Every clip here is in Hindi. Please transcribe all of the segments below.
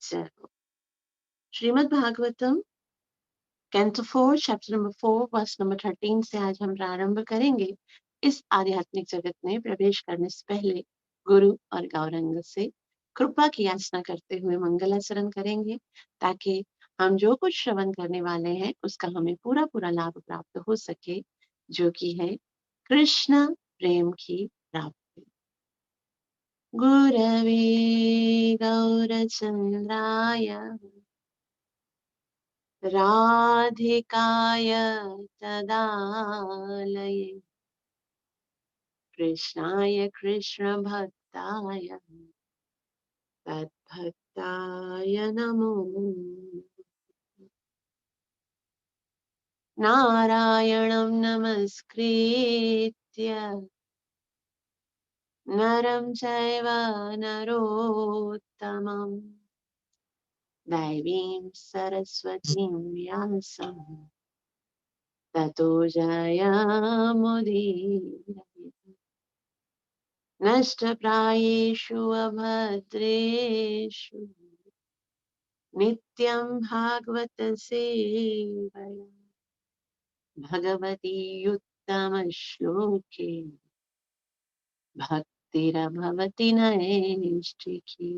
जय हो। Srimad Bhagavatam canto 4 chapter number 4 verse number 13 से आज हम प्रारंभ करेंगे। इस आध्यात्मिक जगत में प्रवेश करने से पहले गुरु और गौरंग से कृपा की याचना करते हुए मंगलाचरण करेंगे, ताकि हम जो कुछ श्रवण करने वाले हैं उसका हमें पूरा पूरा लाभ प्राप्त हो सके, जो कि है कृष्ण प्रेम की प्राप्ति। गुरवे गौरचंद्राय राधिकाय तदालये कृष्णाय कृष्णभक्ताय तद्भक्ताय नमो। नारायणं नमस्कृत्य नरं चैव नरोत्तमं दैवीं सरस्वतीं व्यासं ततो जयमुदीरये। नष्टप्रायेषु अभद्रेषु नित्यं भागवत सेवया भगवती उत्तमश्लोके भक्तिरभवति नैष्ठिकी।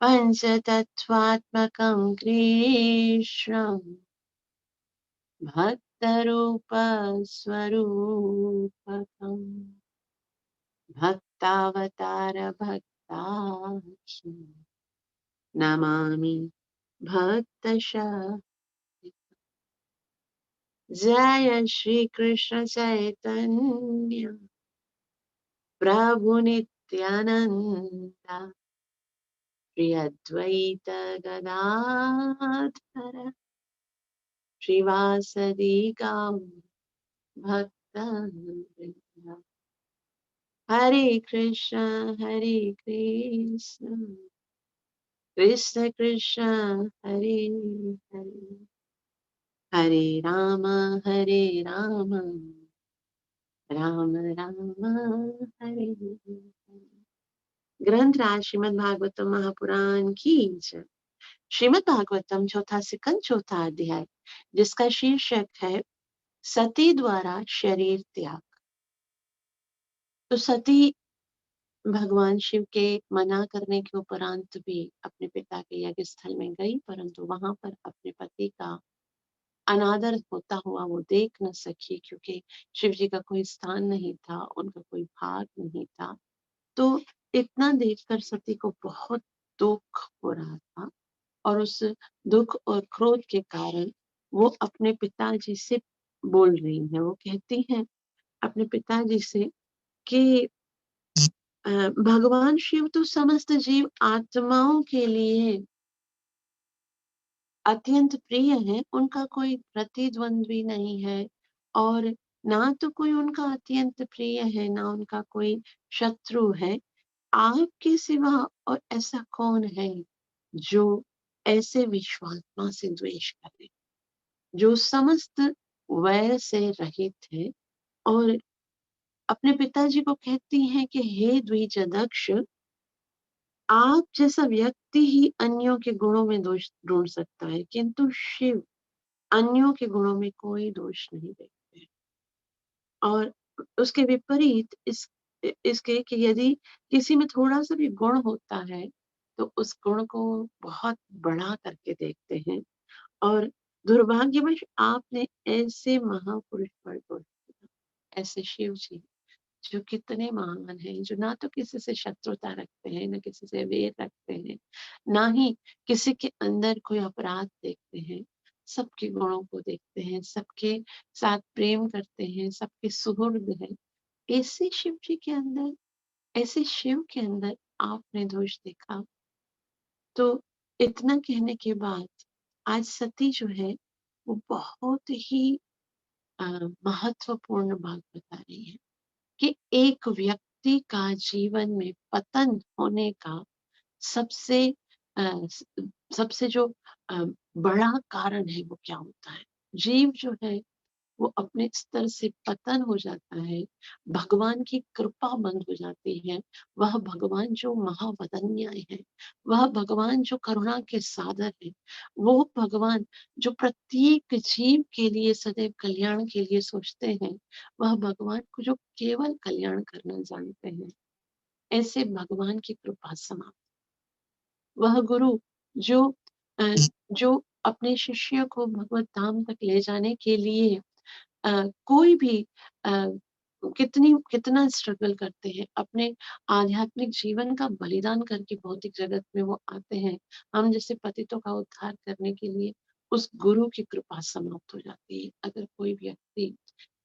पञ्चतत्त्वात्मकं कृष्णं भक्तरूपस्वरूपकम् भक्तावतार भक्ताख्यं नमामि भक्तशः। जय श्री कृष्ण चैतन्य प्रभु नित्यानंद श्री अद्वैत गदाधर श्रीवासदि गौर भक्तवृंद। हरे कृष्ण कृष्ण कृष्ण हरे हरे, हरे हरे राम राम राम हरे हरे। ग्रंथ राज श्रीमद् भागवतम महापुराण की जय। श्रीमद् भागवतम चौथा सिकंद चौथा अध्याय, जिसका शीर्षक है सती द्वारा शरीर त्याग। तो सती भगवान शिव के मना करने के उपरांत भी अपने पिता के यज्ञ स्थल में गई, परंतु वहां पर अपने पति का अनादर होता हुआ वो देख न सकी, क्योंकि शिव जी का कोई स्थान नहीं था, उनका कोई भाग नहीं था। तो इतना देखकर सती को बहुत दुख हो रहा था, और उस दुख और क्रोध के कारण वो अपने पिताजी से बोल रही है। वो कहती हैं अपने पिताजी से कि भगवान शिव तो समस्त जीव आत्माओं के लिए अत्यंत प्रिय है, उनका कोई प्रतिद्वंद्वी नहीं है, और ना तो कोई उनका अत्यंत प्रिय है, ना उनका कोई शत्रु है। आपके सिवा और ऐसा कौन है जो ऐसे विश्वात्मा से द्वेष करे, जो समस्त वैर से रहित है। और अपने पिताजी को कहती हैं कि हे द्विजदक्ष, आप जैसा व्यक्ति ही अन्यों के गुणों में दोष ढूंढ सकता है, किंतु शिव अन्यों के गुणों में कोई दोष नहीं देखते। और उसके विपरीत इसके कि यदि किसी में थोड़ा सा भी गुण होता है तो उस गुण को बहुत बड़ा करके देखते हैं। और दुर्भाग्यवश आपने ऐसे महापुरुष पर दोष दिया, ऐसे शिव जी जो कितने महान हैं, जो ना तो किसी से शत्रुता रखते हैं, ना किसी से वैर रखते हैं, ना ही किसी के अंदर कोई अपराध देखते हैं, सबके गुणों को देखते हैं, सबके साथ प्रेम करते हैं, सबके सुहृद हैं। ऐसे शिव जी के अंदर, ऐसे शिव के अंदर आपने दोष देखा। तो इतना कहने के बाद आज सती जो है वो बहुत ही महत्वपूर्ण बात बता रही है कि एक व्यक्ति का जीवन में पतन होने का सबसे सबसे जो अ, बड़ा कारण है वो क्या होता है। जीव जो है वो अपने स्तर से पतन हो जाता है, भगवान की कृपा बंद हो जाती है। वह भगवान जो महावदन्य है, वह भगवान जो करुणा के सागर है, वो भगवान जो प्रत्येक जीव के लिए सदैव कल्याण के लिए सोचते हैं, वह भगवान को जो केवल कल्याण करना जानते हैं, ऐसे भगवान की कृपा समाप्त। वह गुरु जो अ, जो अपने शिष्य को भगवत धाम तक ले जाने के लिए कोई भी अ, कितना स्ट्रगल करते हैं, अपने आध्यात्मिक जीवन का बलिदान करके भौतिक जगत में वो आते हैं, हम जैसे पतितों का उद्धार करने के लिए, उस गुरु की कृपा समाप्त हो जाती है। अगर कोई व्यक्ति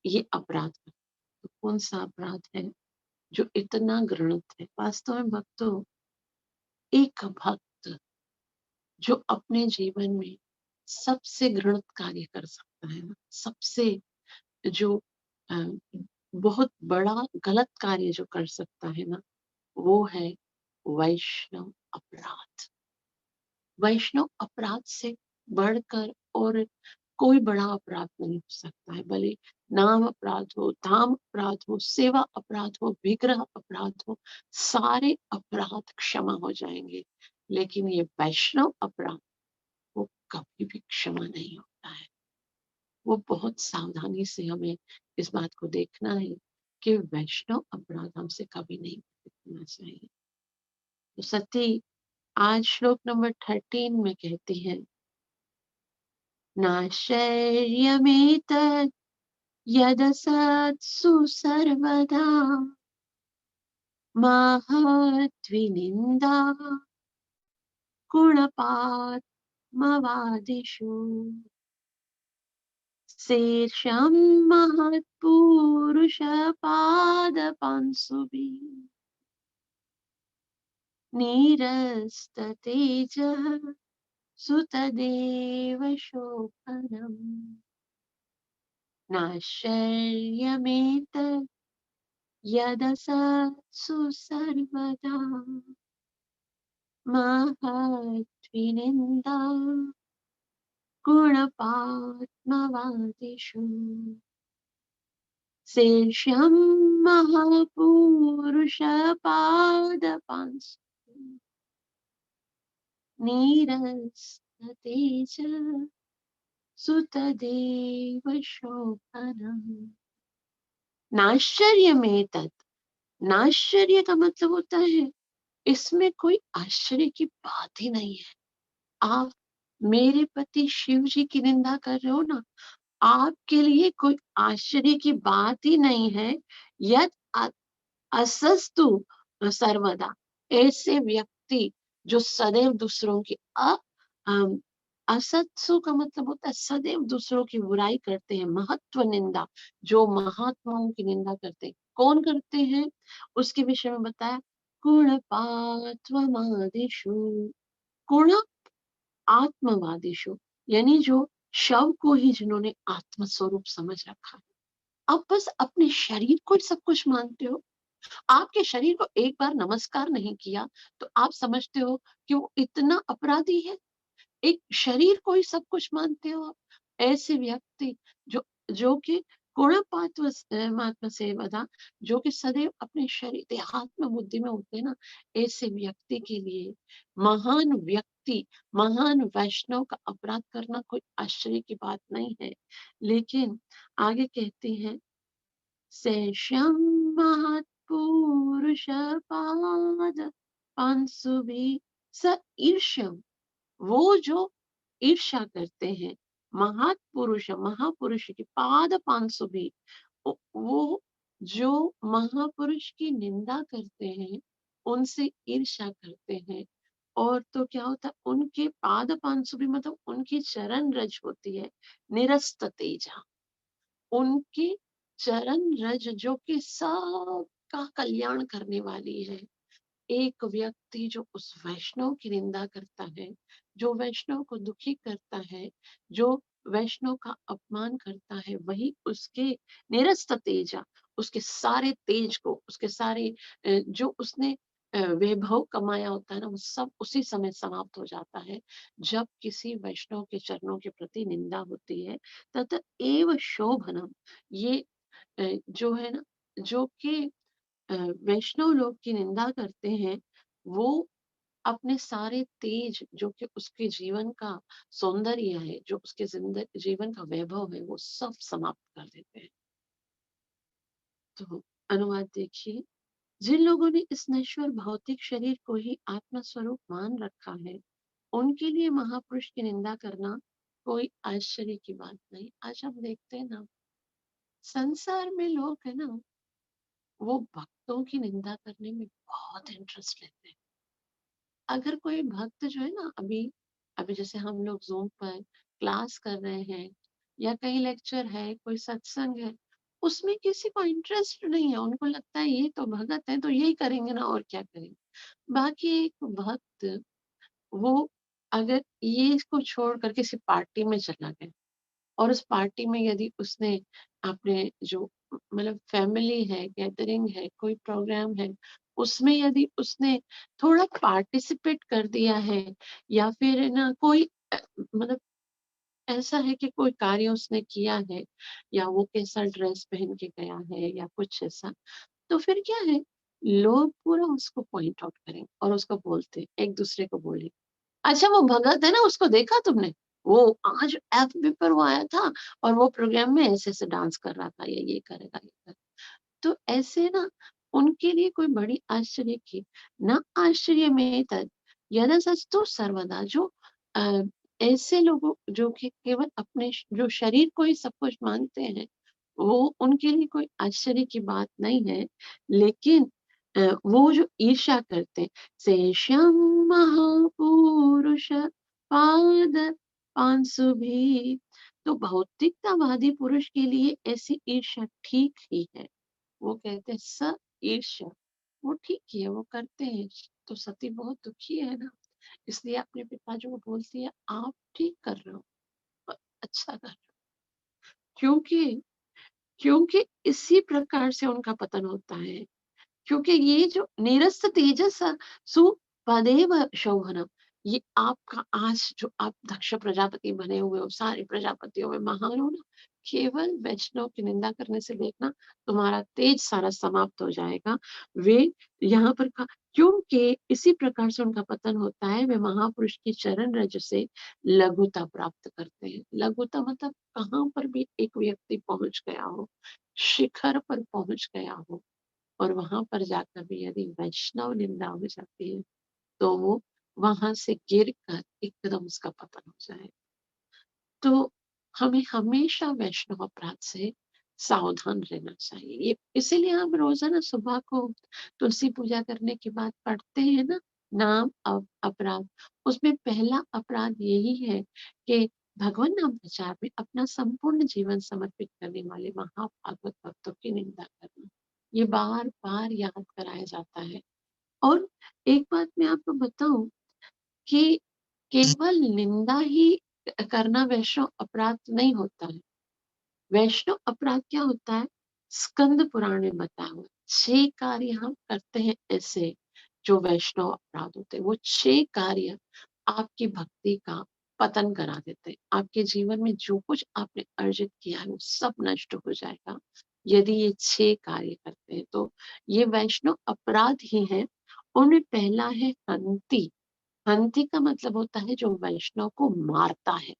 ये अपराध करे, तो कौन-सा अपराध है जो इतना घृणित है? वास्तव में भक्तों, एक भक्त जो अपने जीवन में सबसे घृणित कार्य कर सकता है ना, सबसे जो अ, बहुत बड़ा गलत कार्य जो कर सकता है ना, वो है वैष्णव अपराध। वैष्णव अपराध से बढ़कर और कोई बड़ा अपराध नहीं हो सकता है। भले नाम अपराध हो, धाम अपराध हो, सेवा अपराध हो, विग्रह अपराध हो, सारे अपराध क्षमा हो जाएंगे। लेकिन ये वैष्णव अपराध, वो कभी भी क्षमा नहीं होता है। वो बहुत सावधानी से हमें इस बात को देखना है कि वैष्णव अपराध हमसे कभी नहीं करना चाहिए। तो सती आज श्लोक नंबर 13 में कहती है, नाश्चर्यमेतत् यदसत्सु सर्वदा महद्विनिन्दा गुणपात्मवादिषु शीर्षं महत्पुरुषपादपांसुभिः निरस्ततेजः सुतदेव शोभनम्। नाश्चर्यमेतत् यदसत्सु सर्वदा महद्विनिन्दा गुणपात्मवादिषु शीर्षं महापुरुषपादपांसु निरस्ततेज सुतदेव शोभनम्। नाश्चर्य में तत्, नाश्चर्य का मतलब होता है इसमें कोई आश्चर्य की बात ही नहीं है। आप मेरे पति शिव जी की निंदा कर रहे हो ना, आपके लिए कोई आश्चर्य की बात ही नहीं है। यद असस्तु सर्वदा, ऐसे व्यक्ति जो सदैव दूसरों की अम, असत्सु का मतलब होता है सदैव दूसरों की बुराई करते हैं, महत्व निंदा, जो महात्माओं की निंदा करते हैं। कौन करते हैं उसके विषय में बताया, गुणपात्वमादिषु, गुण आत्मवादिषु, यानी जो शव को ही जिन्होंने आत्म स्वरूप समझ रखा है। आप बस अपने शरीर को ही सब कुछ मानते हो। आपके शरीर को एक बार नमस्कार नहीं किया तो आप समझते हो कि वो इतना अपराधी है। एक शरीर को ही सब कुछ मानते हो आप। ऐसे व्यक्ति जो जो कि महात्मा से बता, जो कि सदैव अपने शरीर देहात्म बुद्धि में होते हैं ना, ऐसे व्यक्ति के लिए महान व्यक्ति, महान वैष्णव का अपराध करना कोई आश्चर्य की बात नहीं है। लेकिन आगे कहते हैं, शेषम महत्पुरुषपाद पांसुभि स ईर्ष्यम, वो जो ईर्ष्या करते हैं महापुरुष, महापुरुष की पाद पांसुभि, वो जो महापुरुष की निंदा करते हैं, उनसे ईर्ष्या करते हैं। और तो क्या होता है, उनके पाद पांसुभि मतलब उनकी चरण रज होती है निरस्त तेजा, उनकी चरण रज जो कि सबका कल्याण करने वाली है। एक व्यक्ति जो उस वैष्णव की निंदा करता है, जो वैष्णव को दुखी करता है, जो वैष्णव का अपमान करता है, वही उसके निरस्त तेजा, उसके सारे तेज को, उसके सारे जो उसने वैभव कमाया होता है ना, वो सब उसी समय समाप्त हो जाता है, जब किसी वैष्णव के चरणों के प्रति निंदा होती है। तत एव शोभनम, ये जो है ना, जो कि वैष्णव लोग की निंदा करते हैं, वो अपने सारे तेज जो कि उसके जीवन का सौंदर्य है, जो उसके जीवन का वैभव है, वो सब समाप्त कर देते हैं। तो अनुवाद देखिए, जिन लोगों ने इस नश्वर भौतिक शरीर को ही आत्मा स्वरूप मान रखा है, उनके लिए महापुरुष की निंदा करना कोई आश्चर्य की बात नहीं। आज हम देखते हैं ना, संसार में लोग है ना, वो भक्तों की निंदा करने में बहुत इंटरेस्ट लेते हैं। अगर कोई भक्त जो है ना, अभी अभी जैसे हम लोग ज़ूम पर क्लास कर रहे हैं या कहीं लेक्चर है, कोई सत्संग है, उसमें किसी को इंटरेस्ट नहीं है। उनको लगता है ये तो भगत है, तो यही करेंगे ना, और क्या करेंगे। बाकी एक भक्त, वो अगर ये इसको छोड़ कर किसी पार्टी में चला गया, और उस पार्टी में यदि उसने अपने जो मतलब फैमिली है, गैदरिंग है, कोई प्रोग्राम है, उसमें यदि उसने थोड़ा पार्टिसिपेट कर दिया है, या फिर है ना कोई मतलब ऐसा है कि कोई कार्य उसने किया है, या वो कैसा ड्रेस पहन के गया है या कुछ ऐसा, तो फिर क्या है, लोग पूरा उसको पॉइंट आउट करेंगे और उसको बोलते, एक दूसरे को बोलेंगे, अच्छा वो भगत है ना, उसको देखा तुमने? वो आज एफबी पर वो आया था और वो प्रोग्राम में ऐसे-ऐसे डांस कर रहा था, ये करेगा, ये कर। तो ऐसे ना उनके लिए कोई बड़ी आश्चर्य की न आश्चर्य में तत् यदसस्तु सर्वदा, जो अ, ऐसे लोगों जो कि केवल अपने जो शरीर को ही सब कुछ मानते हैं, वो उनके लिए कोई आश्चर्य की बात नहीं है। लेकिन वो जो ईर्ष्या करते हैं, शेषम महापुरुष पाद पांसुभि, तो भौतिकतावादी पुरुष के लिए ऐसी ईर्ष्या ठीक ही है। वो कहते हैं स ईर्ष्या, वो ठीक ही है, वो करते हैं। तो सती बहुत दुखी है ना, इसलिए अपने पिताजी को बोलती है, आप ठीक कर रहे हो, अच्छा कर रहे हो। क्योंकि क्योंकि इसी प्रकार से उनका पतन होता है। क्योंकि ये जो निरस्त तेजस सुपदेव शोभनम, ये आपका आज जो आप दक्ष प्रजापति बने हुए हो, सारे प्रजापतियों में महान हो ना, केवल वैष्णव की निंदा करने से देखना, तुम्हारा तेज सारा समाप्त हो जाएगा। वे यहाँ पर क्योंकि इसी प्रकार से उनका पतन होता है, वे महापुरुष की चरण रज से लघुता प्राप्त करते हैं। लघुता मतलब कहाँ पर भी एक व्यक्ति पहुंच गया हो, शिखर पर पहुंच गया हो, और वहां पर जाकर भी यदि वैष्णव निंदा हो जाती है, तो वो वहां से गिर कर एकदम उसका पतन हो जाए। तो हमें हमेशा वैष्णव अपराध से सावधान रहना चाहिए। ये इसीलिए हम रोजाना सुबह को तुलसी पूजा करने के बाद पढ़ते हैं ना, नाम अपराध, उसमें पहला अपराध यही है कि भगवान नाम प्रचार में अपना संपूर्ण जीवन समर्पित करने वाले महाभागवत भक्तों की निंदा करना। ये बार बार याद कराया जाता है। और एक बात मैं आपको बताऊं कि केवल निंदा ही करना वैष्णव अपराध नहीं होता है। वैष्णव अपराध क्या होता है? स्कंद पुराण में बताया हुआ है। 6 कार्य हम करते हैं ऐसे, जो वैष्णव अपराध होते हैं। वो 6 कार्य आपकी भक्ति का पतन करा देते हैं। आपके जीवन में जो कुछ आपने अर्जित किया है, वो सब नष्ट हो जाएगा, यदि ये 6 कार्य करते हैं। तो ये वैष्णव अपराध ही है। उनमें पहला है हंति। हंति का मतलब होता है जो वैष्णव को मारता है।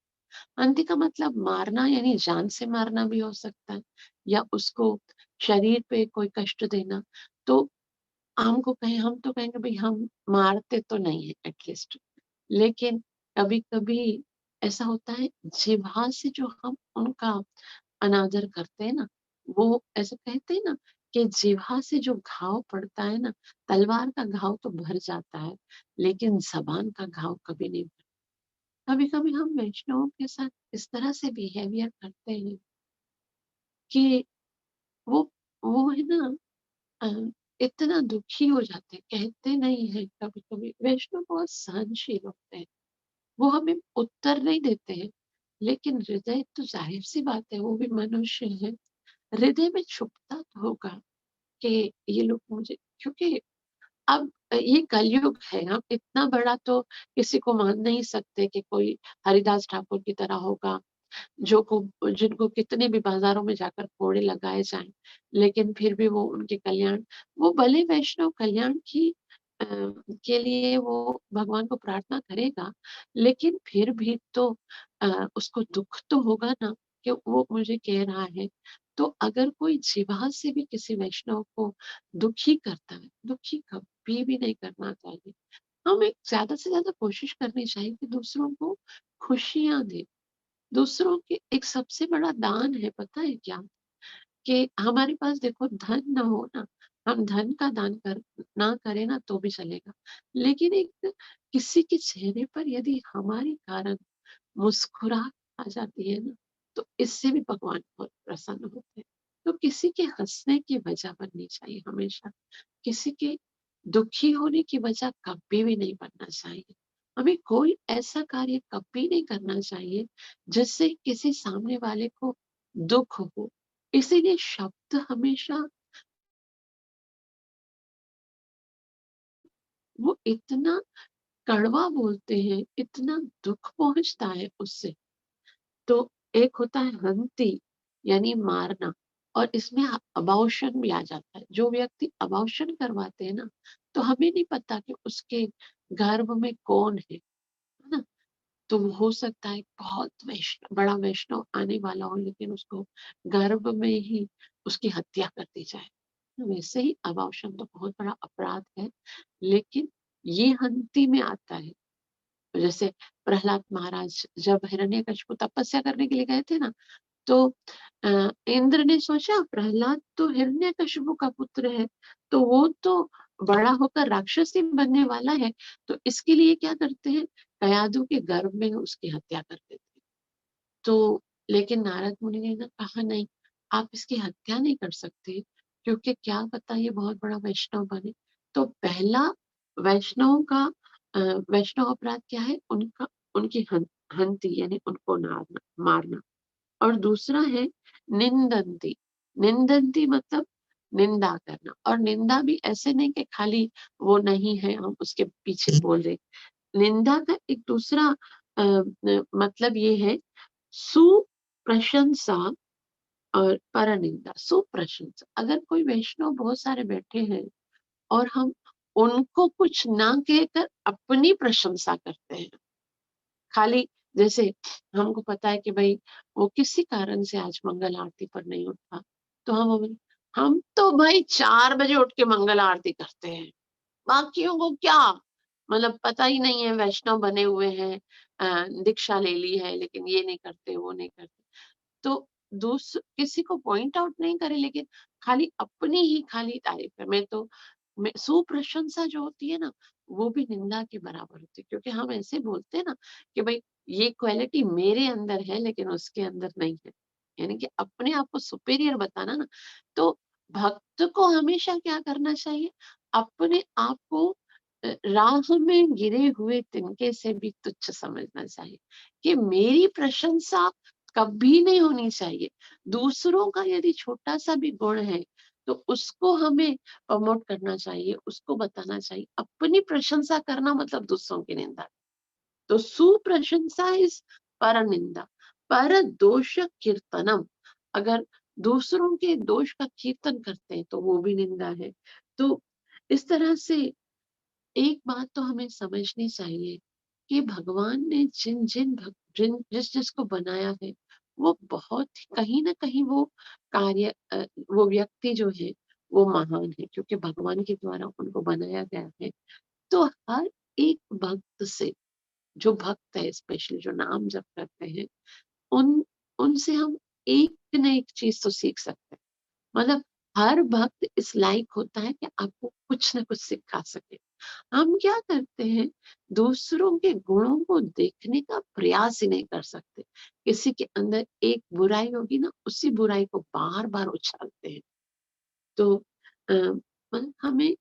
हंति का मतलब मारना यानी जान से मारना भी हो सकता है, या उसको शरीर पे कोई कष्ट देना। तो हमको कहें, हम तो कहेंगे भाई हम मारते तो नहीं है एटलीस्ट, लेकिन कभी-कभी ऐसा होता है जिह्वा से जो हम उनका अनादर करते हैं ना, वो ऐसे कहते हैं ना कि जिह्वा से जो घाव पड़ता है ना, तलवार का घाव तो भर जाता है, लेकिन ज़बान का घाव कभी नहीं भरता। कभी-कभी हम वैष्णवों के साथ इस तरह से बिहेवियर करते हैं कि वो वो है ना अ, इतना दुखी हो जाते हैं, कहते नहीं है, कभी-कभी वैष्णव बहुत सहनशील होते हैं। वो हमें उत्तर नहीं देते हैं, लेकिन हृदय तो ज़ाहिर-सी बात है, वो भी मनुष्य है। हृदय में छुपता तो होगा कि ये लोग मुझे, क्योंकि अब ये कलयुग है, हम इतना बड़ा तो किसी को मान नहीं सकते कि कोई हरिदास ठाकुर की तरह होगा, जो को जिनको कितने भी बाज़ारों में जाकर कोड़े लगाए जाएँ, लेकिन फिर भी वो उनके कल्याण, वो भले वैष्णव कल्याण की के लिए वो भगवान को प्रार्थना करेगा, लेकिन फिर भी तो उसको दुःख तो होगा ना कि वो मुझे कह रहा है। तो अगर कोई जीवा से भी किसी वैष्णव को दुखी करता है, दुखी कभी भी नहीं करना चाहिए। हमें ज़्यादा से ज़्यादा कोशिश करनी चाहिए कि दूसरों को खुशियाँ दें। दूसरों के एक सबसे बड़ा दान है, पता है क्या? कि हमारे पास देखो धन ना हो ना, हम धन का दान कर ना करें ना तो भी चलेगा। लेकिन एक किसी के चेहरे पर यदि हमारे कारण मुस्कुराहट आ जाती है ना, तो इससे भी भगवान बहुत प्रसन्न होते हैं। तो किसी के हँसने की वजह बननी चाहिए हमेशा। किसी के दुखी होने की वजह कभी भी नहीं बनना चाहिए। हमें कोई ऐसा कार्य कभी नहीं करना चाहिए जिससे किसी सामने वाले को दुःख हो। इसीलिए शब्द हमेशा वो इतना कड़वा बोलते हैं, इतना दुःख पहुँचता है उससे। तो एक होता है हंती यानी मारना और इसमें अबॉर्शन भी आ जाता है। जो व्यक्ति अबॉर्शन करवाते हैं ना, तो हमें नहीं पता कि उसके गर्भ में कौन है ना? तो हो सकता है बहुत बड़ा वैष्णव आने वाला हो लेकिन उसको गर्भ में ही उसकी हत्या कर दी जाए। तो वैसे ही अबॉर्शन तो बहुत बड़ा अपराध है, लेकिन ये हंती में आता है। जैसे प्रहलाद महाराज जब हिरण्यकशिपु तपस्या करने के लिए गए थे ना, तो इंद्र ने सोचा प्रहलाद तो हिरण्यकशिपु का पुत्र है, तो वो तो बड़ा होकर राक्षस ही बनने वाला है, तो इसके लिए क्या करते हैं, कयादू के गर्भ में उसकी हत्या कर देते हैं। तो लेकिन नारद मुनि ने ना कहा नहीं, आप इसकी हत्या नहीं कर सकते, क्योंकि क्या पता ये बहुत बड़ा वैष्णव बने। तो पहला वैष्णव का अ, वैष्णव अपराध क्या है? उनका उनकी हंति यानी उनको मारना। और दूसरा है निंदन्ति। निंदन्ति मतलब निंदा करना और निंदा भी ऐसे नहीं कि खाली वो नहीं है हम उसके पीछे बोल रहे। निंदा का एक दूसरा मतलब ये है सुप्रशंसा और परनिंदा। सुप्रशंसा अगर कोई वैष्णव बहुत सारे बैठे हैं और हम उनको कुछ ना कहकर अपनी प्रशंसा करते हैं, खाली जैसे हमको पता है कि भाई वो किसी कारण से आज मंगल आरती पर नहीं उठा, तो हम तो भाई 4 बजे उठ के मंगल आरती करते हैं, बाकियों को क्या मतलब पता ही नहीं है, वैष्णव बने हुए हैं, दीक्षा ले ली है लेकिन ये नहीं करते वो नहीं करते। तो किसी को पॉइंट आउट नहीं करे लेकिन खाली अपनी ही खाली तारीफ है। सुप्रशंसा जो होती है ना, वो भी निंदा के बराबर होती है, क्योंकि हम ऐसे बोलते हैं ना कि भाई ये क्वालिटी मेरे अंदर है लेकिन उसके अंदर नहीं है, यानी कि अपने आप को सुपीरियर बताना ना। तो भक्त को हमेशा क्या करना चाहिए, अपने आप को राह में गिरे हुए तिनके से भी तुच्छ समझना चाहिए कि मेरी प्रशंसा कभी नहीं होनी चाहिए। दूसरों का यदि छोटा-सा भी गुण है, तो उसको हमें प्रमोट करना चाहिए, उसको बताना चाहिए। अपनी प्रशंसा करना मतलब दूसरों की निंदा। तो सुप्रशंसा इज़ परनिंदा, परदोष कीर्तनम। अगर दूसरों के दोष का कीर्तन करते हैं, तो वो भी निंदा है। तो इस तरह से एक बात तो हमें समझनी चाहिए कि भगवान ने जिन जिसको बनाया है, वो बहुत कहीं न कहीं वो कार्य वो व्यक्ति जो है, वो महान है क्योंकि भगवान के द्वारा उनको बनाया गया है। तो हर एक भक्त से, जो भक्त है स्पेशली जो नाम जप करते हैं, उन उनसे हम एक न एक चीज़ तो सीख सकते हैं। मतलब हर भक्त इस लायक होता है कि आपको कुछ न कुछ सिखा सके। हम क्या करते हैं, दूसरों के गुणों को देखने का प्रयास ही नहीं कर सकते। किसी के अंदर एक बुराई होगी ना, उसी बुराई को बार-बार उछालते हैं। तो मतलब हमें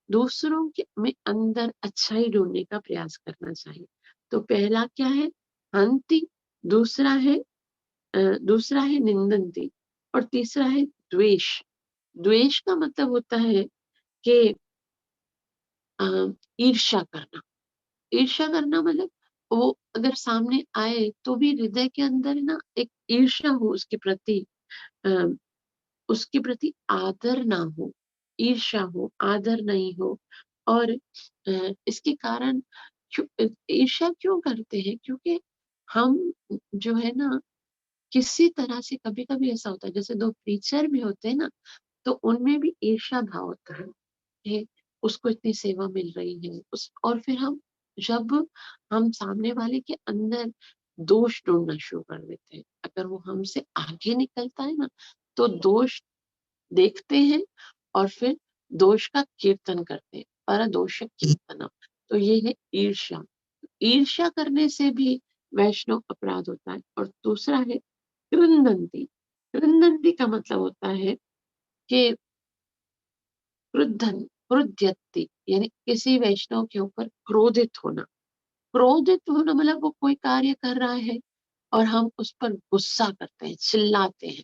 दूसरों के में अंदर अच्छाई ढूँढने का प्रयास करना चाहिए। तो पहला क्या है? हंति, दूसरा है दूसरा है निंदन्ति और तीसरा है द्वेष। द्वेष का मतलब होता है कि ईर्ष्या करना। ईर्ष्या करना मतलब वो अगर सामने आए तो भी हृदय के अंदर ना एक ईर्ष्या हो अ, उसके प्रति आदर ना हो, ईर्ष्या हो, आदर नहीं हो। और इसके कारण ईर्ष्या क्यों करते हैं? क्योंकि हम जो है ना किसी तरह से कभी-कभी ऐसा होता है जैसे 2 प्रीचर भी होते हैं ना, तो उनमें भी ईर्ष्या भाव होता है कि उसको इतनी सेवा मिल रही है उस और फिर जब हम सामने वाले के अंदर दोष ढूँढना शुरू कर देते हैं। अगर वो हमसे आगे निकलता है ना, तो दोष देखते हैं और फिर दोष का कीर्तन करते हैं। परदोष कीर्तनम। तो ये है ईर्ष्या। ईर्ष्या करने से भी वैष्णव अपराध होता है। और दूसरा है कृंदंती। कृंदंती का मतलब होता है कि क्रुद्धन क्रुध्यति यानी किसी वैष्णव के ऊपर क्रोधित होना। क्रोधित होना मतलब वो कोई कार्य कर रहा है और हम उस पर गुस्सा करते हैं, चिल्लाते हैं।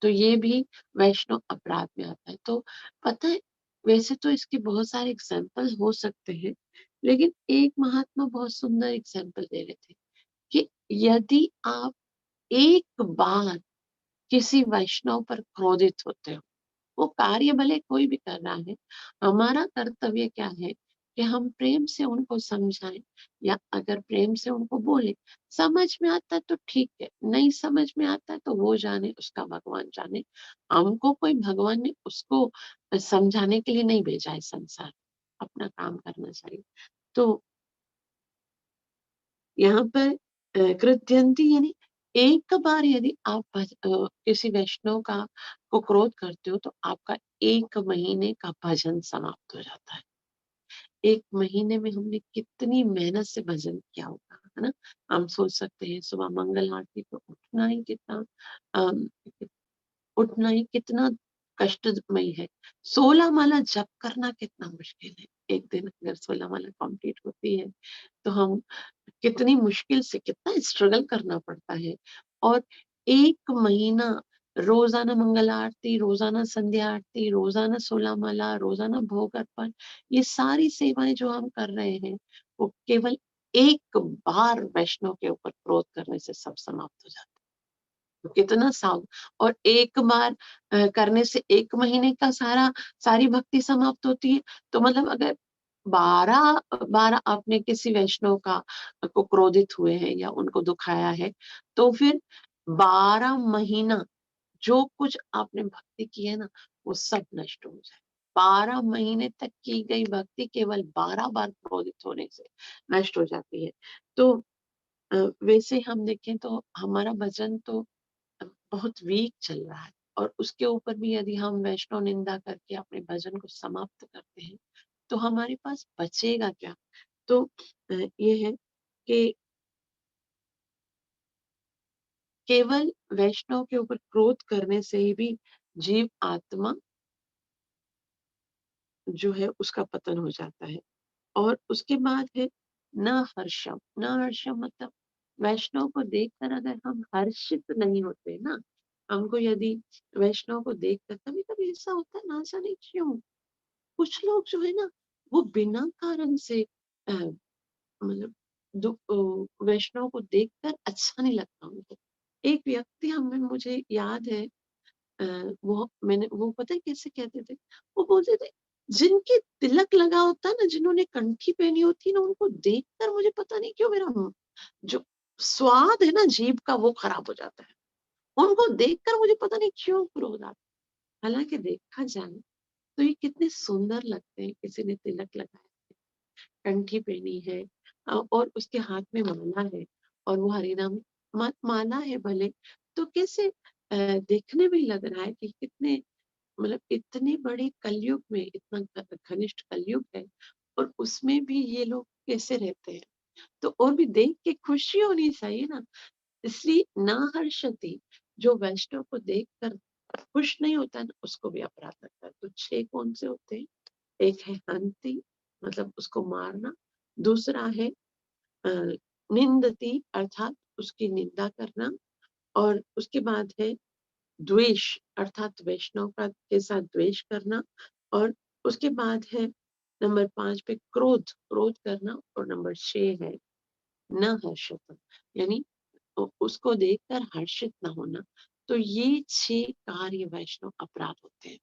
तो ये भी वैष्णव अपराध में आता है। तो पता है वैसे तो इसके बहुत सारे एग्जाम्पल हो सकते हैं, लेकिन एक महात्मा बहुत सुंदर एग्जाम्पल दे रहे थे कि यदि आप एक बार किसी वैष्णव पर क्रोधित होते हो, वो कार्य भले कोई भी कर रहा है, हमारा कर्तव्य क्या है कि हम प्रेम से उनको समझाएं या अगर प्रेम से उनको बोले। समझ में आता है तो ठीक है, नहीं समझ में आता है तो वो जाने, उसका भगवान जाने। हमको कोई भगवान ने उसको समझाने के लिए नहीं भेजा है संसार में, अपना काम करना चाहिए। तो यहाँ पर कृत्यंती यानी एक बार यदि आप किसी वैष्णव का को क्रोध करते हो तो आपका 1 महीने का भजन समाप्त हो जाता है। 1 महीने में हमने कितनी मेहनत से भजन किया होगा, है ना? हम सोच सकते हैं सुबह मंगल आरती को उठना ही कितना अम, उठना ही कितना कष्टमयी है। 16 माला जप करना कितना मुश्किल है। एक दिन अगर 16 माला कंप्लीट होती है, तो हम कितनी मुश्किल से कितना स्ट्रगल करना पड़ता है। और 1 महीना रोज़ाना मंगल आरती, रोज़ाना संध्या आरती, रोज़ाना 16 माला, रोज़ाना भोग अर्पण, ये सारी सेवाएँ जो हम कर रहे हैं, वो केवल एक बार वैष्णव के ऊपर क्रोध करने से सब समाप्त हो जाता है। कितना साव और एक बार करने से 1 महीने का सारी भक्ति समाप्त होती है। तो मतलब अगर 12 बार आपने किसी वैष्णव को क्रोधित हुए हैं या उनको दुखाया है, तो फिर 12 महीना जो कुछ आपने भक्ति की है ना, वो सब नष्ट हो जाए। 12 महीने तक की गई भक्ति केवल 12 बार क्रोधित होने से नष्ट हो जाती है। तो वैसे हम देखें तो हमारा भजन तो बहुत वीक चल रहा है और उसके ऊपर भी यदि हम वैष्णव निंदा करके अपने भजन को समाप्त करते हैं, तो हमारे पास बचेगा क्या? तो ये है कि केवल वैष्णव के ऊपर क्रोध करने से ही भी जीव आत्मा जो है उसका पतन हो जाता है। और उसके बाद है न हर्षम। न हर्षम मतलब वैष्णव को देखकर अगर हम हर्षित नहीं होते ना, हमको यदि वैष्णव को देखकर कभी-कभी ऐसा होता है ना जाने क्यों? कुछ लोग जो है ना वो बिना कारण से मतलब वैष्णव को देखकर अच्छा नहीं लगता उनको। एक व्यक्ति हमें मुझे याद है अ, वो पता है कैसे कहते थे? वो बोलते थे जिनके तिलक लगा होता है ना, जिन्होंने कंठी पहनी होती है ना, उनको देखकर मुझे पता नहीं क्यों मेरा जो स्वाद है ना जीभ का वो खराब हो जाता है। उनको देखकर मुझे पता नहीं क्यों क्रोध आता है। हालाँकि देखा जाए तो ये कितने सुंदर लगते हैं, किसी ने तिलक लगाया है, कंठी पहनी है और उसके हाथ में माला है और वो हरिनाम माला है भले, तो कैसे देखने में ही लग रहा है कि कितने मतलब इतने बड़े कलयुग में इतना घनिष्ठ कलयुग है और उसमें भी ये लोग कैसे रहते हैं। तो और भी देख के खुशी होनी चाहिए ना, इसलिए ना हर्षति जो वैष्णव को देखकर खुश नहीं होता है ना, उसको भी अपराध लगता है। तो 6 कौन से होते हैं? एक है हंति मतलब उसको मारना, दूसरा है अ, निंदति अर्थात उसकी निंदा करना और उसके बाद है द्वेष अर्थात वैष्णव का के साथ द्वेष करना और उसके बाद है नंबर 5 पे क्रोध, क्रोध करना, और नंबर 6 है न हर्षता, यानी उसको देखकर हर्षित ना होना। तो ये 6 कार्य वैष्णव अपराध होते हैं।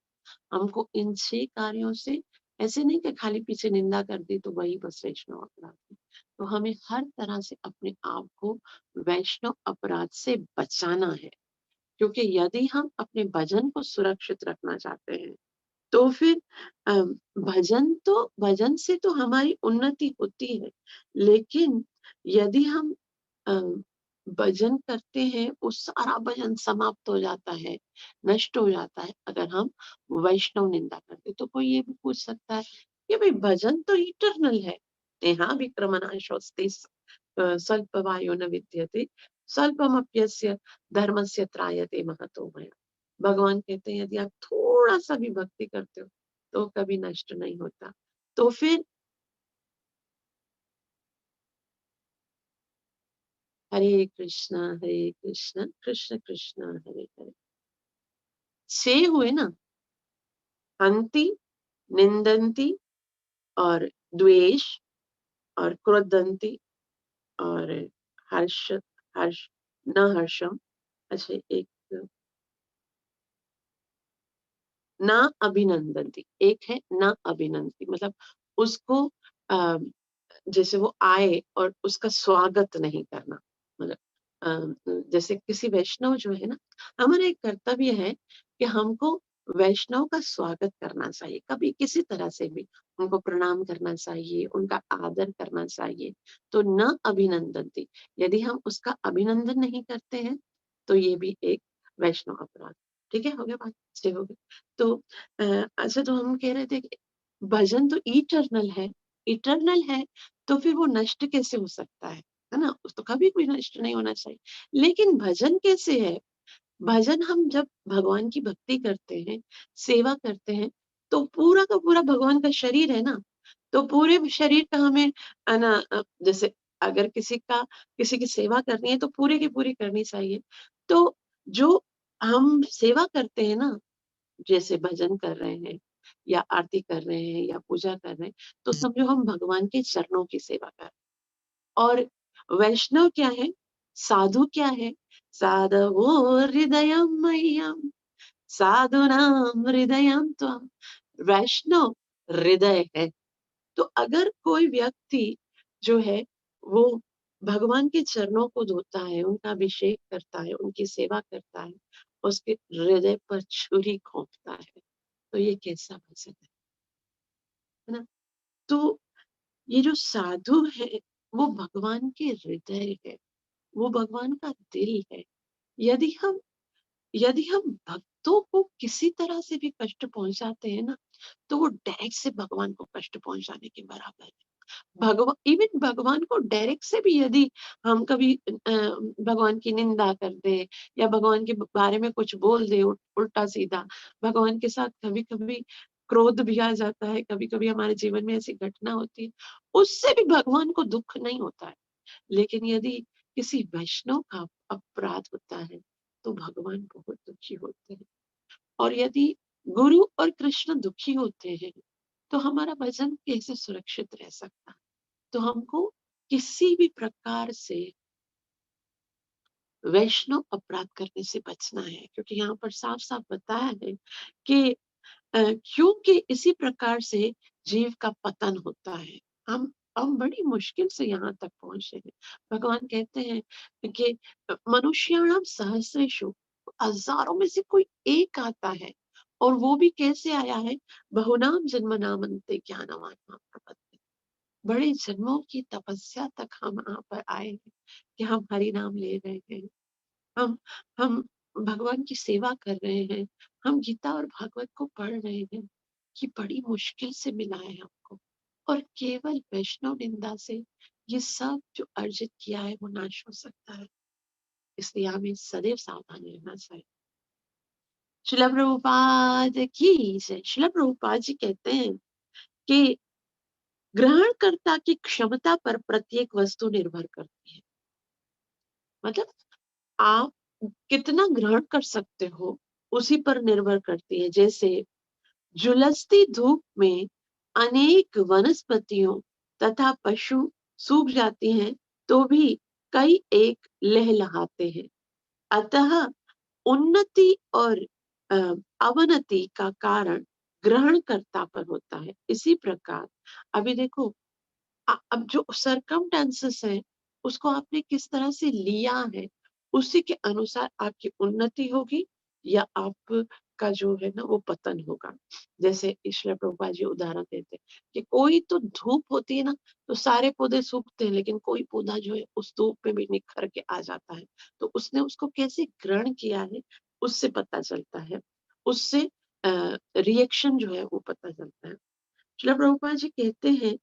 हमको इन 6 कार्यों से, ऐसे नहीं कि खाली पीछे निंदा कर दी तो वही बस वैष्णव अपराध है। तो हमें हर तरह से अपने आप को वैष्णव अपराध से बचाना है। क्योंकि यदि हम अपने भजन को सुरक्षित रखना चाहते हैं, तो फिर अ, भजन से तो हमारी उन्नति होती है, लेकिन यदि हम अ, भजन करते हैं, वो सारा भजन समाप्त हो जाता है, नष्ट हो जाता है अगर हम वैष्णव निंदा करते। तो कोई ये भी पूछ सकता है कि भाई भजन तो इटर्नल है, नेहा विक्रमनाशोस्ति स्वल्पवायो न विद्यते स्वल्पमप्यस्य धर्मस्य त्रायते महतो मया। भगवान कहते हैं यदि आप थोड़ा सा भी भक्ति करते हो तो कभी नष्ट नहीं होता। तो फिर हरे कृष्ण कृष्ण कृष्ण हरे हरे। 6 हुए ना, हंति, निंदन्ति, और द्वेष, और क्रोधंती, और हर्ष, हर्ष न हर्षम। अच्छा, एक ना अभिनंदन्ति, एक है ना अभिनंदती, मतलब उसको अ, जैसे वो आए और उसका स्वागत नहीं करना। मतलब जैसे किसी वैष्णव जो है ना, हमारा एक कर्तव्य है कि हमको वैष्णव का स्वागत करना चाहिए, कभी किसी तरह से भी उनको प्रणाम करना चाहिए, उनका आदर करना चाहिए। तो न अभिनंदनती, यदि हम उसका अभिनंदन नहीं करते हैं तो ये भी एक वैष्णव अपराध। ठीक है, हो गया बात, अच्छे हो गए। तो अच्छा, तो हम कह रहे थे कि भजन तो इटर्नल है, इटर्नल है, तो फिर वो नष्ट कैसे हो सकता है ना? तो कभी कोई नष्ट नहीं होना चाहिए। लेकिन भजन कैसे है? भजन हम जब भगवान की भक्ति करते हैं, सेवा करते हैं, तो पूरा का पूरा भगवान का शरीर है ना, तो पूरे शरीर का हमें जैसे अगर किसी की सेवा करनी है तो पूरी की पूरी करनी चाहिए। तो जो हम सेवा करते हैं ना, जैसे भजन कर रहे हैं या आरती कर रहे हैं या पूजा कर रहे हैं, तो समझो हम भगवान के चरणों की सेवा कर रहे हैं। और वैष्णव क्या है? साधु क्या है? साधवो हृदयं मह्यम साधुनां हृदयं त्वं। वैष्णव हृदय है। तो अगर कोई व्यक्ति जो है वो भगवान के चरणों को धोता है, उनका अभिषेक करता है, उनकी सेवा करता है, उसके हृदय पर छुरी घोंपता है, तो ये कैसा भजन है ना? तो ये जो साधु है, वो भगवान के हृदय है, वो भगवान का दिल है। यदि हम यदि हम भक्तों को किसी तरह से भी कष्ट पहुंचाते हैं ना, तो वो डायरेक्ट से भगवान को कष्ट पहुंचाने के बराबर है। इवन भगवान को डायरेक्ट से भी यदि हम कभी भगवान की निंदा कर दे या भगवान के बारे में कुछ बोल दे उल्टा सीधा, भगवान के साथ कभी कभी क्रोध भी आ जाता है, कभी कभी हमारे जीवन में ऐसी घटना होती है, उससे भी भगवान को दुख नहीं होता है। लेकिन यदि किसी वैष्णव का अपराध होता है तो भगवान बहुत दुखी होते हैं। और यदि गुरु और कृष्ण दुखी होते हैं तो हमारा भजन कैसे सुरक्षित रह सकता है? तो हमको किसी भी प्रकार से वैष्णव अपराध करने से बचना है, क्योंकि यहाँ पर साफ साफ बताया है कि क्योंकि इसी प्रकार से जीव का पतन होता है। हम बड़ी मुश्किल से यहाँ तक पहुंचे हैं। भगवान कहते हैं कि मनुष्याणाम सहस्रेषु, हजारों में से कोई एक आता है, और वो भी कैसे आया है? बहुनाम जन्मनाम अन्ते ज्ञानवान मां प्रपद्यते। बड़े जन्मों की तपस्या तक हम यहाँ पर आए हैं कि हम हरि नाम ले रहे हैं, हम हम भगवान की सेवा कर रहे हैं, हम गीता और भागवत को पढ़ रहे हैं। ये बड़ी मुश्किल से मिला है हमको, और केवल वैष्णव निंदा से ये सब जो अर्जित किया है वो नाश हो सकता है। इसलिए हमें सदैव सावधान रहना चाहिए। शिला प्रभुपाद की जय। शिला प्रभुपाद जी कहते हैं कि ग्रहणकर्ता की क्षमता पर प्रत्येक वस्तु निर्भर करती है। मतलब आप कितना ग्रहण कर सकते हो उसी पर निर्भर करती है। जैसे झुलसती धूप में अनेक वनस्पतियों तथा पशु सूख जाती हैं, तो भी कई एक लहलहाते हैं। अतः उन्नति और अ, अवनति का कारण ग्रहणकर्ता पर होता है। इसी प्रकार अभी देखो, अब जो सरकमस्टेंसेस है, उसको आपने किस तरह से लिया है, उसी के अनुसार आपकी उन्नति होगी या आपका जो है ना वो पतन होगा। जैसे ईश्वर प्रभुपाद जी उदाहरण देते हैं कि कोई तो धूप होती है ना, तो सारे पौधे सूखते हैं, लेकिन कोई पौधा जो है उस धूप में भी निखर के आ जाता है। तो उसने उसको कैसे ग्रहण किया है, उससे पता चलता है। उससे रिएक्शन जो है वो पता चलता है। श्रील प्रभुपाद जी कहते हैं,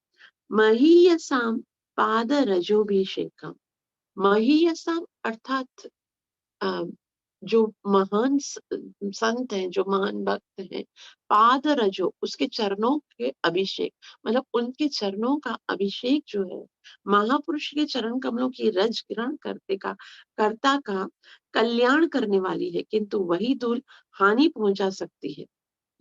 महीयसाम पादरजोभिषेकम। महीयसाम अर्थात अ, जो महान संत हैं, जो महान भक्त हैं, पाद रजो उसके चरणों के अभिषेक, मतलब उनके चरणों का अभिषेक जो है, महापुरुष के चरण कमलों की रज ग्रहण करते का कर्ता का कल्याण करने वाली है, किंतु वही धूल हानि पहुंचा सकती है।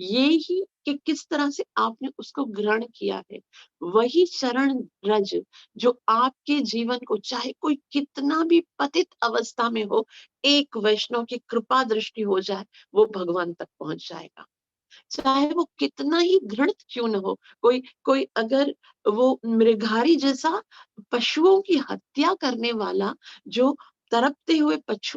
ये ही कि किस तरह से आपने उसको ग्रहण किया है, वही चरण रज जो आपके जीवन को, चाहे कोई कितना भी पतित अवस्था में हो, एक वैष्णव की कृपा दृष्टि हो जाए, वो भगवान तक पहुंच जाएगा। चाहे वो कितना ही घृणित क्यों न हो, कोई कोई अगर वो मृगारी जैसा पशुओं की हत्या करने वाला, जो तड़पते हुए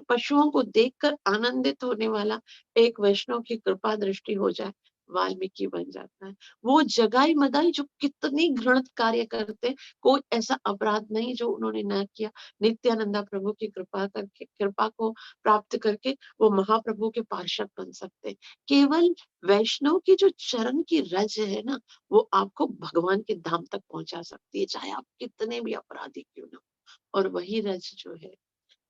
पशुओं को देखकर आनंदित होने वाला एक वैष्णव की कृपा दृष्टि हो जाए, वाल्मीकि बन जाता है। वो जगाई मदाई जो कितनी घृणित कार्य करते, कोई ऐसा अपराध नहीं जो उन्होंने ना किया। नित्यानंदा प्रभु की कृपा को प्राप्त करके वो महाप्रभु के पार्षद बन सकते। केवल वैष्णव की जो चरण की रज है ना, वो आपको भगवान के धाम तक पहुंचा सकती है, चाहे आप कितने भी अपराधी क्यों ना हो। और वही रज जो है,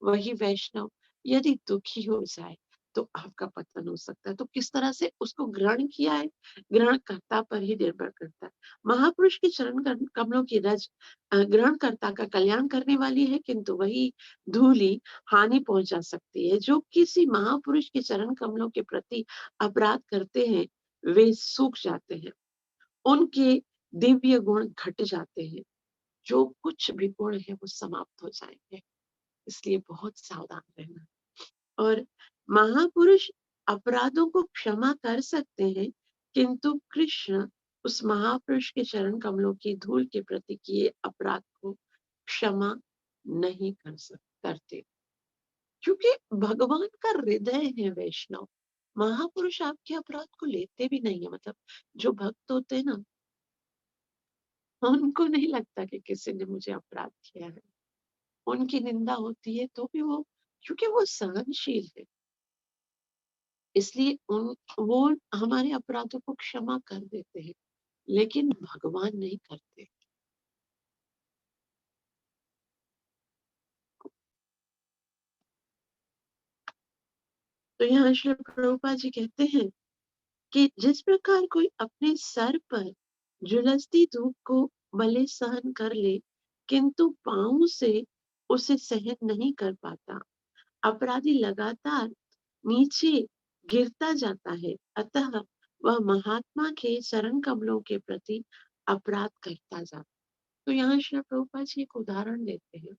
वही वैष्णव यदि दुखी हो जाए, तो आपका पतन हो सकता है। तो किस तरह से उसको ग्रहण किया है, ग्रहणकर्ता पर ही निर्भर करता है। महापुरुष के चरण कमलों की रज ग्रहणकर्ता का कल्याण करने वाली है, किंतु वही धूलि हानि पहुंचा सकती है। जो किसी महापुरुष के चरण कमलों के प्रति अपराध करते हैं, वे सूख जाते हैं, उनके दिव्य गुण घट जाते हैं, जो कुछ भी गुण है वो समाप्त हो जाएंगे। इसलिए बहुत सावधान रहना। और महापुरुष अपराधों को क्षमा कर सकते हैं, किंतु कृष्ण उस महापुरुष के चरण कमलों की धूल के प्रति किए अपराध को क्षमा नहीं करते, क्योंकि भगवान का हृदय है वैष्णव। महापुरुष आपके अपराध को लेते भी नहीं है। मतलब जो भक्त होते हैं ना, उनको नहीं लगता कि किसी ने मुझे अपराध किया है। उनकी निंदा होती है तो भी वो, क्योंकि वो सहनशील है, इसलिए वो हमारे अपराधों को क्षमा कर देते हैं, लेकिन भगवान नहीं करते। तो यहाँ श्री प्रभुपाद जी कहते हैं कि जिस प्रकार कोई अपने सर पर झुलसती धूप को भले सहन कर ले, किंतु पांव से उसे सहन नहीं कर पाता, अपराधी लगातार नीचे गिरता जाता है, अतः वह महात्मा के चरण कमलों के प्रति अपराध करता जाता है। तो यहाँ श्री प्रभुपाद जी एक उदाहरण देते हैं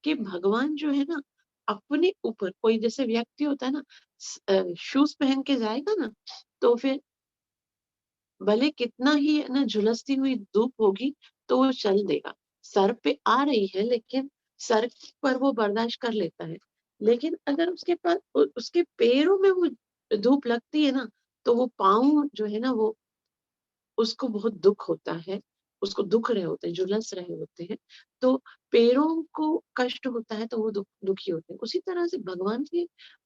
कि भगवान जो है ना, अपने ऊपर कोई जैसे व्यक्ति होता है ना, शूज पहन के जाएगा ना, तो फिर भले कितना ही है ना झुलसती हुई धूप होगी, तो वो चल देगा। सर पे आ रही है, लेकिन सर पर वो बर्दाश्त कर लेता है। लेकिन अगर उसके पास उसके पैरों में वो धूप लगती है ना, तो वो पाँव जो है ना, वो उसको बहुत दुख होता है, उसको दुख रहे होते हैं, झुलस रहे होते हैं, तो पैरों को कष्ट होता है, तो वो दुखी होते हैं। उसी तरह से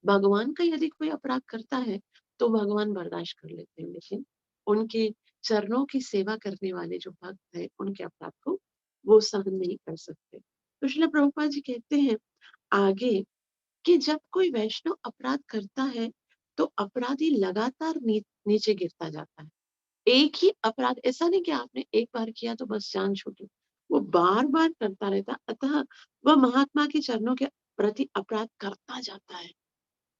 भगवान का यदि कोई अपराध करता है, तो भगवान बर्दाश्त कर लेते हैं, लेकिन उनके चरणों की सेवा करने वाले जो भक्त हैं, उनके अपराध को वो सहन नहीं कर सकते। तो श्रील प्रभुपाद जी कहते हैं आगे कि जब कोई वैष्णव अपराध करता है, तो अपराधी लगातार नीचे गिरता जाता है। एक ही अपराध, ऐसा नहीं कि आपने एक बार किया तो बस जान छूटी, वो बार बार करता रहता, अतः वह महात्मा के चरणों के प्रति अपराध करता जाता है।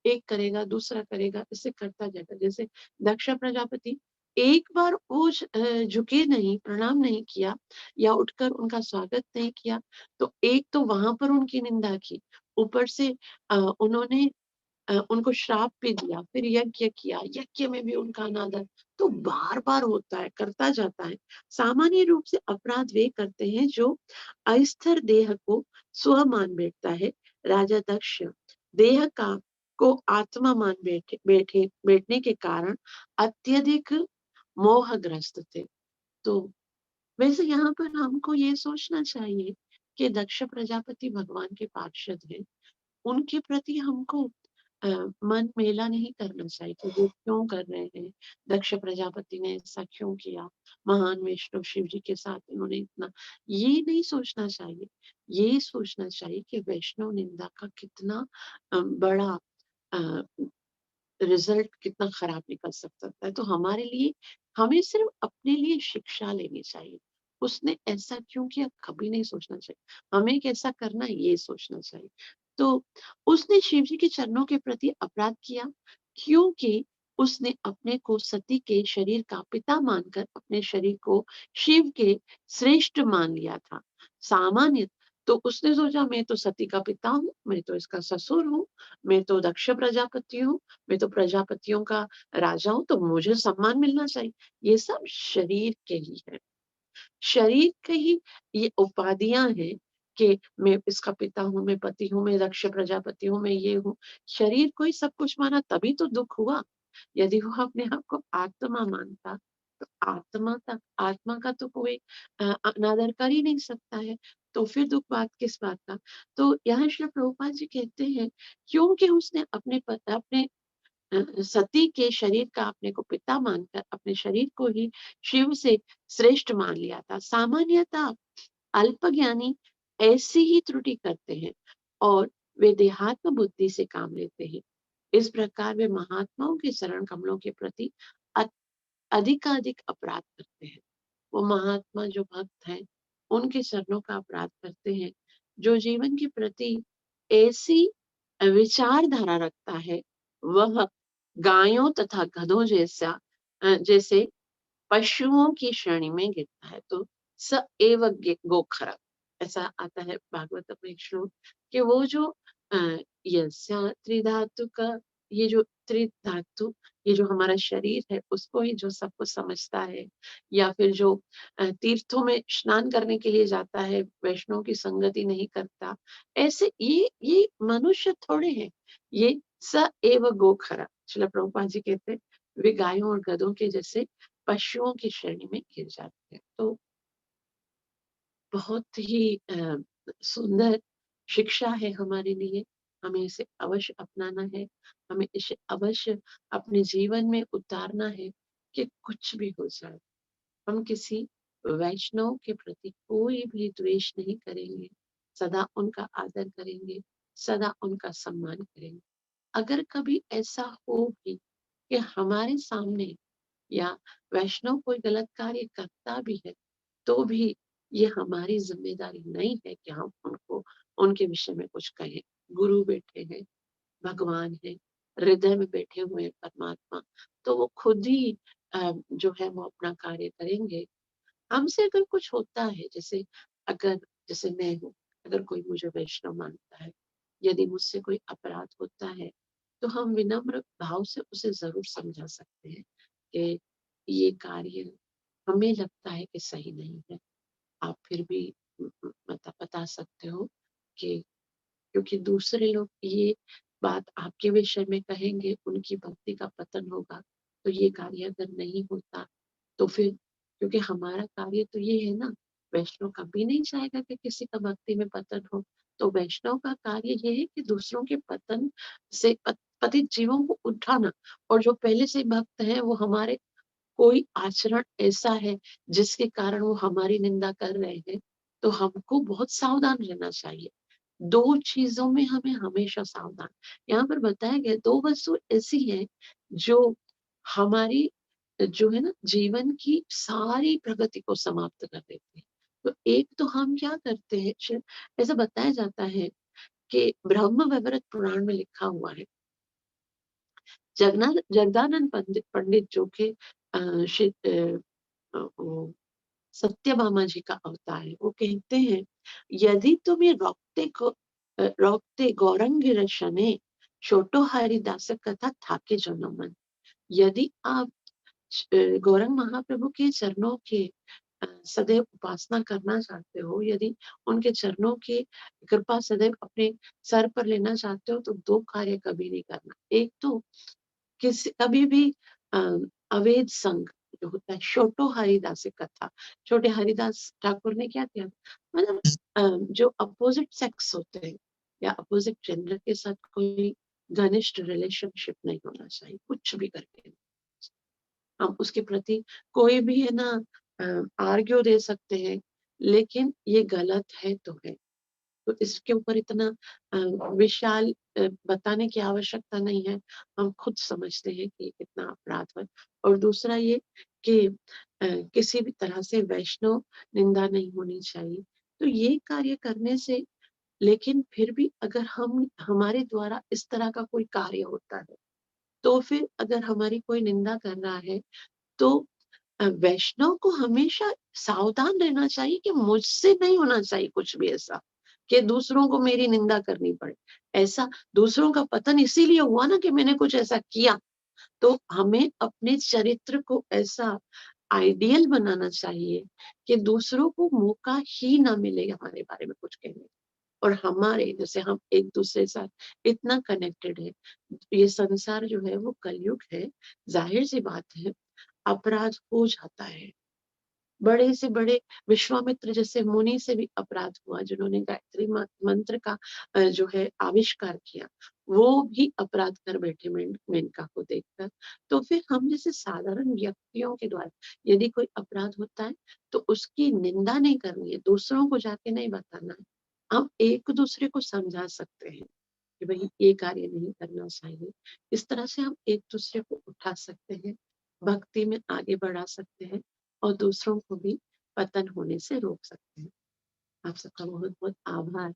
एक करेगा, दूसरा करेगा, इसे करता जाएगा। जैसे दक्ष प्रजापति एक बार वो झुके नहीं, प्रणाम नहीं किया या उठकर उनका स्वागत नहीं किया, तो एक तो वहाँ पर उनकी निंदा की, ऊपर से उन्होंने उनको श्राप भी दिया, फिर यज्ञ किया, यज्ञ में भी उनका अनादर, तो बार-बार होता है, करता जाता है। सामान्य रूप से अपराध वे करते हैं जो अस्थिर देह को स्व मान बैठता है। राजा दक्ष देह का को आत्मा मान बैठने के कारण अत्यधिक मोहग्रस्त थे। तो वैसे यहाँ पर हमको ये सोचना चाहिए कि दक्ष प्रजापति भगवान के पार्षद हैं। उनके प्रति हमको अ, मन मेला नहीं करना चाहिए कि वो क्यों कर रहे हैं? दक्ष प्रजापति ने ऐसा क्यों किया? महान वैष्णव शिव जी के साथ इन्होंने इतना ये नहीं सोचना चाहिए। ये सोचना चाहिए कि वैष्णव निंदा का कितना बड़ा अ, रिज़ल्ट कितना खराब निकल सकता है। तो हमारे लिए हमें सिर्फ़ अपने लिए शिक्षा लेनी चाहिए। उसने ऐसा क्यों किया कभी नहीं सोचना चाहिए। हमें कैसा करना है ये सोचना चाहिए। तो उसने शिव जी के चरणों के प्रति अपराध किया क्योंकि उसने अपने को सती के शरीर का पिता मानकर अपने शरीर को शिव के श्रेष्ठ मान लिया था। सामान्य तो उसने सोचा मैं तो सती का पिता हूँ, मैं तो इसका ससुर हूँ, मैं तो दक्ष प्रजापति हूँ, मैं तो प्रजापतियों का राजा हूँ, तो मुझे सम्मान मिलना चाहिए। ये सब शरीर के लिए है। शरीर के ही ये उपाधियाँ हैं कि मैं इसका पिता हूँ, मैं पति हूँ, मैं दक्ष प्रजापति हूँ, मैं ये हूँ। शरीर को ही सब कुछ माना तभी तो दुःख हुआ। यदि वो अपने आप को आत्मा मानता, तो आत्मा का तो कोई अनादर कर ही नहीं सकता है। तो फिर दुःख बात किस बात का? तो यहाँ श्री प्रभुपाद जी कहते हैं, क्योंकि उसने अपने सती के शरीर का अपने को पिता मानकर अपने शरीर को ही शिव से श्रेष्ठ मान लिया था। सामान्यतः अल्पज्ञानी ऐसी ही त्रुटि करते हैं और वे देहात्म बुद्धि से काम लेते हैं। इस प्रकार वे महात्माओं के चरण कमलों के प्रति अ अधिकाधिक अपराध करते हैं। वो महात्मा जो भक्त हैं, उनके चरणों का अपराध करते हैं। जो जीवन के प्रति ऐसी विचारधारा रखता है, वह गायों तथा गधों जैसे पशुओं की श्रेणी में गिरता है। तो स एव गोखर ऐसा आता है भागवत में एक श्लोक कि वो जो यस्या त्रिधातु का ये जो त्रिधातु ये जो हमारा शरीर है उसको ही जो सब कुछ समझता है या फिर जो तीर्थों में स्नान करने के लिए जाता है वैष्णव की संगति नहीं करता ऐसे ये मनुष्य थोड़े हैं ये स एव गोखर श्रील प्रभुपाद जी कहते हैं वे गायों और गधों के जैसे पशुओं की श्रेणी में गिर जाते हैं। तो बहुत ही सुंदर शिक्षा है हमारे लिए, हमें इसे अवश्य अपनाना है, हमें इसे अवश्य अपने जीवन में उतारना है कि कुछ भी हो जाए, हम किसी वैष्णव के प्रति कोई भी द्वेष नहीं करेंगे, सदा उनका आदर करेंगे, सदा उनका सम्मान करेंगे। अगर कभी ऐसा हो भी कि हमारे सामने या वैष्णव कोई गलत कार्य करता भी है, तो भी ये हमारी ज़िम्मेदारी नहीं है कि हम उनको उनके विषय में कुछ कहें। गुरु बैठे हैं, भगवान हैं, हृदय में बैठे हुए हैं परमात्मा, तो वो खुद ही जो है वो अपना कार्य करेंगे। हमसे अगर कुछ होता है अगर जैसे मैं हूँ, अगर कोई मुझे वैष्णव मानता है, यदि मुझसे कोई अपराध होता है, तो हम विनम्र भाव से उसे ज़रूर समझा सकते हैं कि ये कार्य हमें लगता है कि सही नहीं है। आप फिर भी मतलब बता सकते हो कि क्योंकि दूसरे लोग ये बात आपके विषय में कहेंगे, उनकी भक्ति का पतन होगा। तो ये कार्य अगर नहीं होता, तो फिर क्योंकि हमारा कार्य तो ये है ना, वैष्णव कभी नहीं चाहेगा कि किसी का भक्ति में पतन हो। तो वैष्णव का कार्य ये है कि दूसरों के पतन से पतित जीवों को उठाना और जो पहले से भक्त हैं, वो हमारे कोई आचरण ऐसा है जिसके कारण वो हमारी निंदा कर रहे हैं, तो हमको बहुत सावधान रहना चाहिए। 2 चीज़ों में हमें हमेशा सावधान यहाँ पर बताया गया 2 वस्तु ऐसी हैं जो हमारी जो है ना जीवन की सारी प्रगति को समाप्त कर देती है। तो एक तो हम क्या करते हैं ऐसा बताया जाता है कि ब्रह्म वैवर्त पुराण में लिखा हुआ है जगदानंद पंडित जो कि वो सत्यभामा जी का अवतार है, वो कहते हैं यदि तुम्हें रोकते गौरंगी रशने छोटो हरिदास कथा थाके जनो मन। यदि आप गौरंग महाप्रभु के चरणों के सदैव उपासना करना चाहते हो, यदि उनके चरणों की कृपा सदैव अपने सर पर लेना चाहते हो, तो दो कार्य कभी नहीं करना। एक तो कभी भी अवैध संग जो होता है, छोटो हरिदास कथा, छोटे हरिदास ठाकुर ने क्या किया, मतलब जो अपोजिट सेक्स होते हैं या अपोजिट जेंडर के साथ कोई घनिष्ठ रिलेशनशिप नहीं होना चाहिए, कुछ भी करके। हम उसके प्रति कोई भी है ना आर्ग्यू दे सकते हैं, लेकिन ये गलत है तो है, तो इसके ऊपर इतना विशाल बताने की आवश्यकता नहीं है। हम खुद समझते हैं कि कितना अपराध है। और दूसरा ये कि किसी भी तरह से वैष्णव निंदा नहीं होनी चाहिए। तो ये कार्य करने से, लेकिन फिर भी अगर हमारे द्वारा इस तरह का कोई कार्य होता है, तो फिर अगर हमारी कोई निंदा कर रहा है, तो वैष्णव को हमेशा सावधान रहना चाहिए कि मुझसे नहीं होना चाहिए कुछ भी ऐसा कि दूसरों को मेरी निंदा करनी पड़े। ऐसा दूसरों का पतन इसीलिए हुआ ना कि मैंने कुछ ऐसा किया। तो हमें अपने चरित्र को ऐसा आइडियल बनाना चाहिए कि दूसरों को मौका ही ना मिले हमारे बारे में कुछ कहने। और हमारे जैसे हम एक दूसरे के साथ इतना कनेक्टेड है, ये संसार जो है वो कलयुग है, जाहिर सी बात है अपराध हो जाता है। बड़े से बड़े विश्वामित्र जैसे मुनि से भी अपराध हुआ, जिन्होंने गायत्री मंत्र का जो है आविष्कार किया, वो भी अपराध कर बैठे मेनका को देखकर। तो फिर हम जैसे साधारण व्यक्तियों के द्वारा यदि कोई अपराध होता है, तो उसकी निंदा नहीं करनी है, दूसरों को जाके नहीं बताना है। हम एक दूसरे को समझा सकते हैं कि भाई ये कार्य नहीं करना चाहिए। इस तरह से हम एक दूसरे को उठा सकते हैं, भक्ति में आगे बढ़ा सकते हैं और दूसरों को भी पतन होने से रोक सकते हैं। आप सबका बहुत बहुत आभार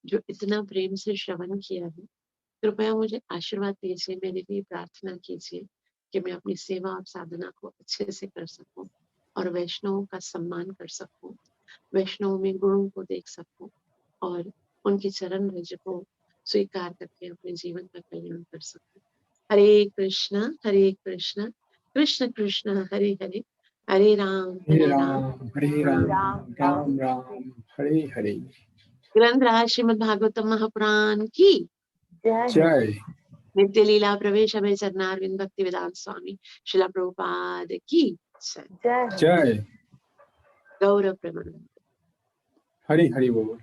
जो इतना प्रेम से श्रवण किया है। कृपया मुझे आशीर्वाद दीजिए, मेरे लिए प्रार्थना कीजिए कि मैं अपनी सेवा और साधना को अच्छे से कर सकूं और वैष्णवों का सम्मान कर सकूं, वैष्णव में गुणों को देख सकूं और उनके चरण रज को स्वीकार करके अपने जीवन का कल्याण कर सकूं। हरे कृष्णा कृष्ण कृष्ण हरे हरे, हरे राम हरे राम राम हरे राम राम राम हरे हरे। ग्रंथराज श्रीमद् भागवतम महापुराण की जय। नित्य लीला प्रवेश अभय चरणारविंद भक्ति वेदांत स्वामी शिला प्रभुपाद की जय। जय। गौरव प्रेमानंद। हरि हरि बोल।